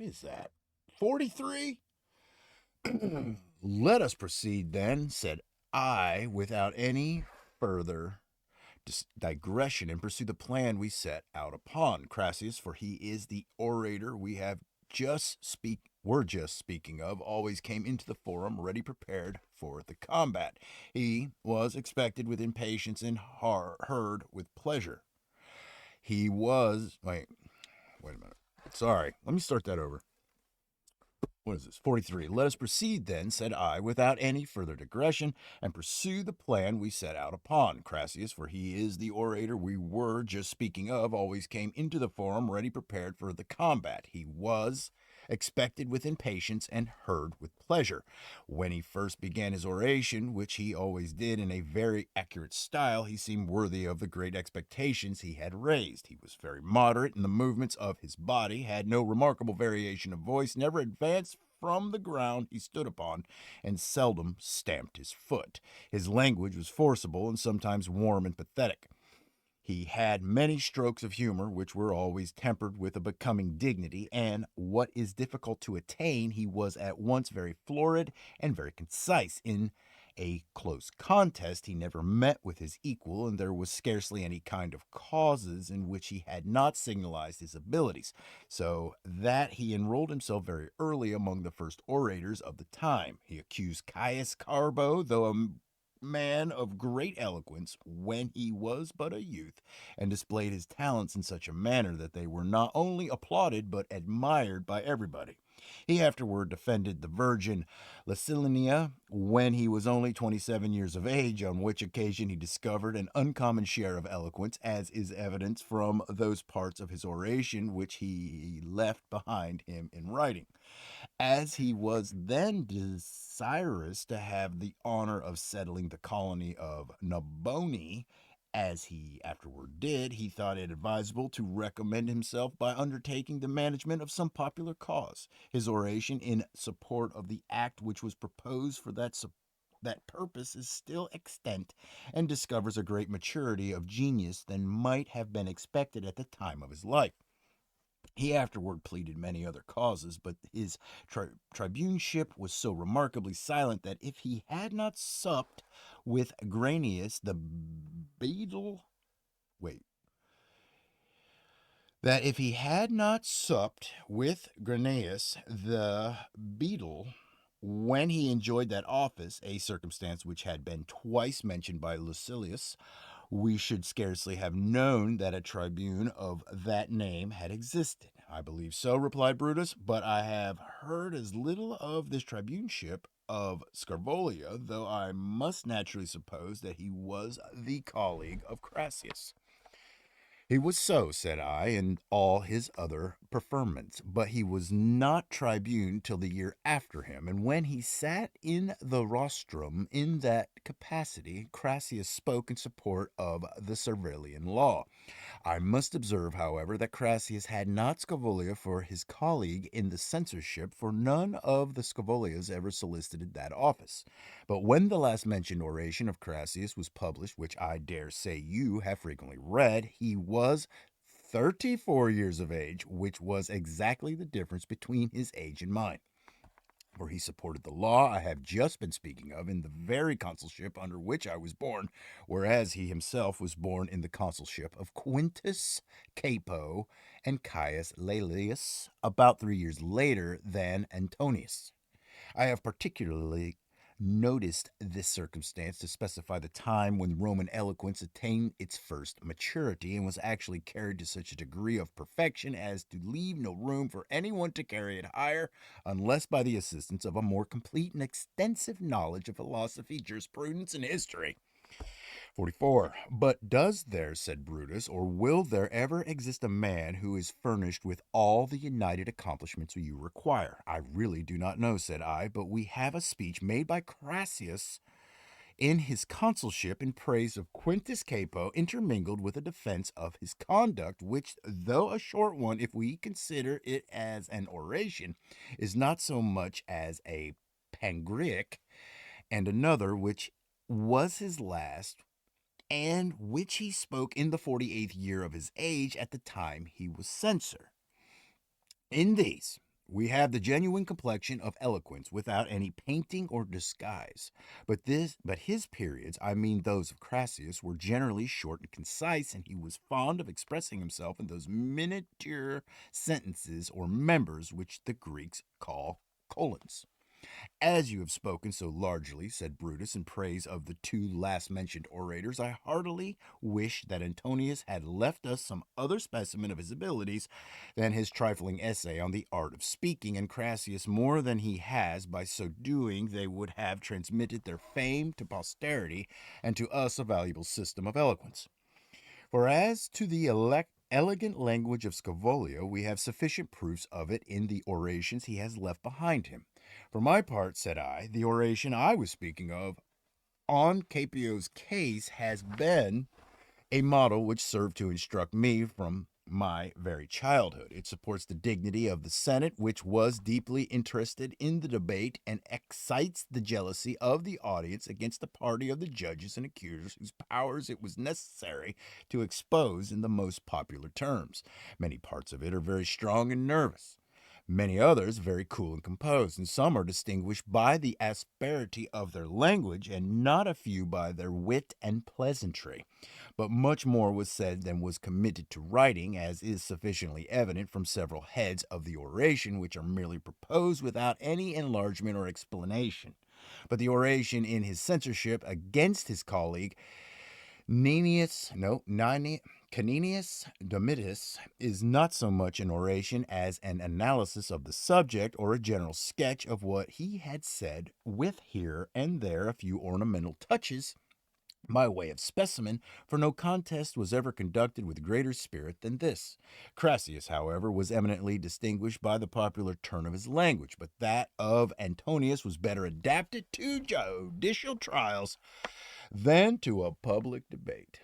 is that? 43? Let us proceed then, said I, without any further digression, and pursue the plan we set out upon. Crassius, for he is the orator we're just speaking of, always came into the forum ready prepared for the combat. He was expected with impatience and heard with pleasure. He was wait a minute. Sorry, let me start that over. What is this? 43. Let us proceed then, said I, without any further digression, and pursue the plan we set out upon. Crassius, for he is the orator we were just speaking of, always came into the forum ready prepared for the combat. He was expected with impatience and heard with pleasure. When he first began his oration, which he always did in a very accurate style, he seemed worthy of the great expectations he had raised. He was very moderate in the movements of his body, had no remarkable variation of voice, never advanced from the ground he stood upon, and seldom stamped his foot. His language was forcible and sometimes warm and pathetic. He had many strokes of humor, which were always tempered with a becoming dignity, and, what is difficult to attain, he was at once very florid and very concise. In a close contest, he never met with his equal, and there was scarcely any kind of causes in which he had not signalized his abilities, so that he enrolled himself very early among the first orators of the time. He accused Caius Carbo, though a man of great eloquence when he was but a youth, and displayed his talents in such a manner that they were not only applauded but admired by everybody. He afterward defended the Virgin Lacinia when he was only 27 years of age, on which occasion he discovered an uncommon share of eloquence, as is evidence from those parts of his oration which he left behind him in writing. As he was then desirous to have the honor of settling the colony of Narbonne, as he afterward did, he thought it advisable to recommend himself by undertaking the management of some popular cause. His oration in support of the act which was proposed for that purpose is still extant, and discovers a great maturity of genius than might have been expected at the time of his life. He afterward pleaded many other causes, but his tribuneship was so remarkably silent that if he had not supped with Granius the beadle, wait, that if he had not supped with Granius the beadle when he enjoyed that office, a circumstance which had been twice mentioned by Lucilius, we should scarcely have known that a tribune of that name had existed. I believe so, replied Brutus, but I have heard as little of this tribuneship of Scarvolia, though I must naturally suppose that he was the colleague of Crassius. He was so, said I, in all his other preferments, but he was not tribune till the year after him, and when he sat in the rostrum in that capacity, Crassius spoke in support of the Servilian law. I must observe, however, that Crassius had not Scaevola for his colleague in the censorship, for none of the Scaevolias ever solicited that office. But when the last mentioned oration of Crassius was published, which I dare say you have frequently read, he was 34 years of age, which was exactly the difference between his age and mine. For he supported the law I have just been speaking of in the very consulship under which I was born, whereas he himself was born in the consulship of Quintus Capo and Caius Laelius about 3 years later than Antonius. I have particularly noticed this circumstance to specify the time when Roman eloquence attained its first maturity and was actually carried to such a degree of perfection as to leave no room for anyone to carry it higher, unless by the assistance of a more complete and extensive knowledge of philosophy, jurisprudence, and history. 44. But does there, said Brutus, or will there ever exist a man who is furnished with all the united accomplishments you require? I really do not know, said I, but we have a speech made by Crassius in his consulship in praise of Quintus Capo, intermingled with a defense of his conduct, which, though a short one, if we consider it as an oration, is not so much as a panegyric, and another, which was his last, and which he spoke in the 48th year of his age at the time he was censor. In these, We have the genuine complexion of eloquence without any painting or disguise. But his periods, I mean those of Crassus, were generally short and concise, and he was fond of expressing himself in those miniature sentences or members which the Greeks call colons. As you have spoken so largely, said Brutus, in praise of the two last mentioned orators, I heartily wish that Antonius had left us some other specimen of his abilities than his trifling essay on the art of speaking, and Crassus more than he has. By so doing, they would have transmitted their fame to posterity, and to us a valuable system of eloquence. For as to the elegant language of Scavolio, we have sufficient proofs of it in the orations he has left behind him. For my part, said I, the oration I was speaking of on Capio's case has been a model which served to instruct me from my very childhood. It supports the dignity of the Senate, which was deeply interested in the debate, and excites the jealousy of the audience against the party of the judges and accusers whose powers it was necessary to expose in the most popular terms. Many parts of it are very strong and nervous. Many others very cool and composed, and some are distinguished by the asperity of their language, and not a few by their wit and pleasantry. But much more was said than was committed to writing, as is sufficiently evident from several heads of the oration, which are merely proposed without any enlargement or explanation. But the oration in his censorship against his colleague Caninius Domitis is not so much an oration as an analysis of the subject, or a general sketch of what he had said, with here and there a few ornamental touches by way of specimen, for no contest was ever conducted with greater spirit than this. Crassus, however, was eminently distinguished by the popular turn of his language, but that of Antonius was better adapted to judicial trials than to a public debate.